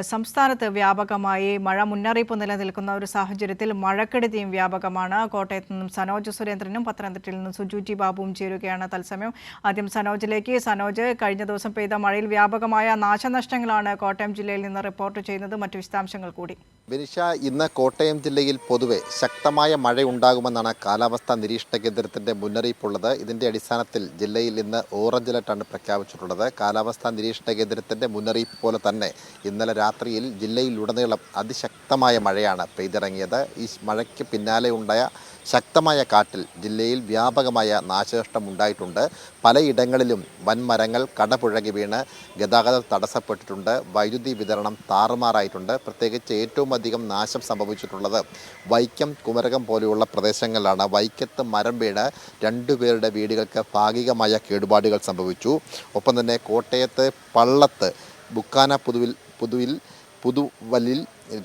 സംസ്ഥാനത്ത് വ്യാപകമായി മഴ മുന്നറിയിപ്പ് നിലനിൽക്കുന്ന ഒരു സാഹചര്യത്തിൽ മഴക്കെടുതിയും വ്യാപകമാണ്. കോട്ടയത്ത് നിന്നും സനോജ് സുരേന്ദ്രനും പത്തനംതിട്ടയിൽ നിന്നും സുജുറ്റി ബാബുവും ചേരുകയാണ് തത്സമയം. ആദ്യം സനോജിലേക്ക്. സനോജ്, കഴിഞ്ഞ ദിവസം പെയ്ത മഴയിൽ വ്യാപകമായ നാശനഷ്ടങ്ങളാണ് കോട്ടയം ജില്ലയിൽ നിന്ന് റിപ്പോർട്ട് ചെയ്യുന്നത്. മറ്റു വിശദാംശങ്ങൾ കൂടി. വിനിഷ, ഇന്ന് കോട്ടയം ജില്ലയിൽ പൊതുവെ ശക്തമായ മഴയുണ്ടാകുമെന്നാണ് കാലാവസ്ഥാ നിരീക്ഷണ കേന്ദ്രത്തിന്റെ മുന്നറിയിപ്പുള്ളത്. ഇതിന്റെ അടിസ്ഥാനത്തിൽ ജില്ലയിൽ ഇന്ന് ഓറഞ്ച് അലർട്ടാണ് പ്രഖ്യാപിച്ചിട്ടുള്ളത്. കാലാവസ്ഥാ നിരീക്ഷണ കേന്ദ്രത്തിന്റെ മുന്നറിയിപ്പ് പോലെ തന്നെ ഇന്നലെ രാത്രിയിൽ ജില്ലയിലുടനീളം അതിശക്തമായ മഴയാണ് പെയ്തിറങ്ങിയത്. ഈ മഴയ്ക്ക് പിന്നാലെ ഉണ്ടായ ശക്തമായ കാറ്റിൽ ജില്ലയിൽ വ്യാപകമായ നാശനഷ്ടം ഉണ്ടായിട്ടുണ്ട്. പലയിടങ്ങളിലും വൻമരങ്ങൾ കടപുഴകി വീണ് ഗതാഗതം തടസ്സപ്പെട്ടിട്ടുണ്ട്. വൈദ്യുതി വിതരണം താറുമാറായിട്ടുണ്ട്. പ്രത്യേകിച്ച് ഏറ്റവും അധികം നാശം സംഭവിച്ചിട്ടുള്ളത് വൈക്കം, കുമരകം പോലെയുള്ള പ്രദേശങ്ങളിലാണ്. വൈക്കത്ത് മരം വീണ് രണ്ടുപേരുടെ വീടുകൾക്ക് ഭാഗികമായ കേടുപാടുകൾ സംഭവിച്ചു. ഒപ്പം തന്നെ കോട്ടയത്ത് പള്ളത്ത് ബുക്കാന പുതുവലിൽ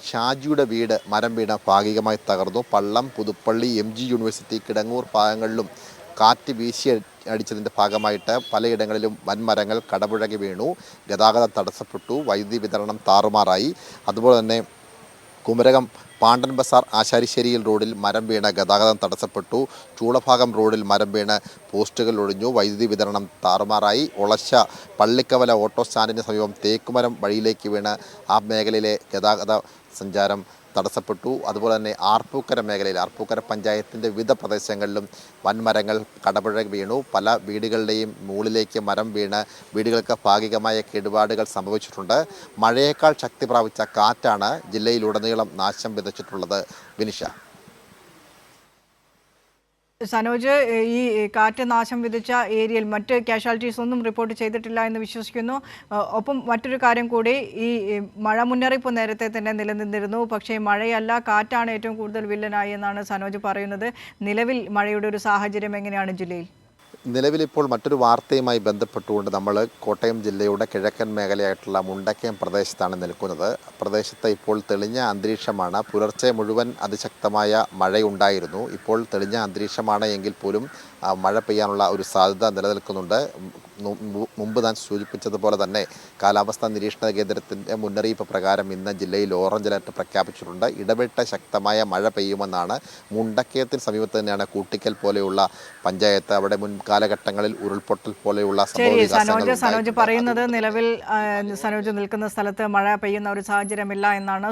ഷാജിയുടെ വീട് മരം വീണ് ഭാഗികമായി തകർന്നു. പള്ളം, പുതുപ്പള്ളി, MG യൂണിവേഴ്സിറ്റി, കിടങ്ങൂർ ഭാഗങ്ങളിലും കാറ്റ് വീശി അടിച്ചതിൻ്റെ ഭാഗമായിട്ട് പലയിടങ്ങളിലും വൻമരങ്ങൾ കടപുഴകി വീണു. ഗതാഗതം തടസ്സപ്പെട്ടു. വൈദ്യുതി വിതരണം താറുമാറായി. അതുപോലെ തന്നെ കുമരകം പാണ്ടൻ ബസാർ ആശാരിശ്ശേരിയിൽ റോഡിൽ മരം വീണ് ഗതാഗതം തടസ്സപ്പെട്ടു. ചൂളഭാഗം റോഡിൽ മരം വീണ് പോസ്റ്റുകൾ ഒടിഞ്ഞു. വൈദ്യുതി വിതരണം താറുമാറായി. ഒളശ പള്ളിക്കവല ഓട്ടോ സ്റ്റാൻഡിന് സമീപം തേക്കുമരം വഴിയിലേക്ക് വീണ് ആ മേഖലയിലെ ഗതാഗത സഞ്ചാരം തടസ്സപ്പെട്ടു. അതുപോലെ തന്നെ ആർപ്പൂക്കര മേഖലയിൽ, ആർപ്പൂക്കര പഞ്ചായത്തിൻ്റെ വിവിധ പ്രദേശങ്ങളിലും വൻമരങ്ങൾ കടപുഴകി വീണു. പല വീടുകളുടെയും മുകളിലേക്ക് മരം വീണ് വീടുകൾക്ക് ഭാഗികമായ കേടുപാടുകൾ സംഭവിച്ചിട്ടുണ്ട്. മഴയേക്കാൾ ശക്തി പ്രാപിച്ച കാറ്റാണ് ജില്ലയിലുടനീളം നാശം വിതച്ചിട്ടുള്ളത്. വിനിഷ. സനോജ്, ഈ കാറ്റ് നാശം വിതച്ച ഏരിയയിൽ മറ്റ് കാഷ്വാലിറ്റീസ് ഒന്നും റിപ്പോർട്ട് ചെയ്തിട്ടില്ല എന്ന് വിശ്വസിക്കുന്നു. ഒപ്പം മറ്റൊരു കാര്യം കൂടി, ഈ മഴ മുന്നറിയിപ്പ് നേരത്തെ തന്നെ നിലനിന്നിരുന്നു. പക്ഷേ മഴയല്ല, കാറ്റാണ് ഏറ്റവും കൂടുതൽ വില്ലനായി എന്നാണ് സനോജ് പറയുന്നത്. നിലവിൽ മഴയുടെ ഒരു സാഹചര്യം എങ്ങനെയാണ് ജില്ലയിൽ? നിലവിലിപ്പോൾ മറ്റൊരു വാർത്തയുമായി ബന്ധപ്പെട്ടുകൊണ്ട് നമ്മൾ കോട്ടയം ജില്ലയുടെ കിഴക്കൻ മേഖലയായിട്ടുള്ള മുണ്ടക്കയം പ്രദേശത്താണ് നിൽക്കുന്നത്. പ്രദേശത്ത് ഇപ്പോൾ തെളിഞ്ഞ അന്തരീക്ഷമാണ്. പുലർച്ചെ മുഴുവൻ അതിശക്തമായ മഴയുണ്ടായിരുന്നു. ഇപ്പോൾ തെളിഞ്ഞ അന്തരീക്ഷമാണ് എങ്കിൽ പോലും മഴ പെയ്യാനുള്ള ഒരു സാധ്യത നിലനിൽക്കുന്നുണ്ട്. മുമ്പ് ഞാൻ സൂചിപ്പിച്ചതുപോലെ തന്നെ കാലാവസ്ഥാ നിരീക്ഷണ കേന്ദ്രത്തിൻ്റെ മുന്നറിയിപ്പ് പ്രകാരം ഇന്ന് ജില്ലയിൽ ഓറഞ്ച് അലർട്ട് പ്രഖ്യാപിച്ചിട്ടുണ്ട്. ഇടവിട്ട ശക്തമായ മഴ പെയ്യുമെന്നാണ്. മുണ്ടക്കയത്തിന് സമീപത്ത് തന്നെയാണ് കൂട്ടിക്കൽ പോലെയുള്ള പഞ്ചായത്ത്. അവിടെ മുൻ കാലഘട്ടങ്ങളിൽ ഉരുൾപൊട്ടൽ പോലെയുള്ള സനോജ് പറയുന്നത് നിലവിൽ സനോജ് നിൽക്കുന്ന സ്ഥലത്ത് മഴ പെയ്യുന്ന ഒരു സാഹചര്യമില്ല എന്നാണ്.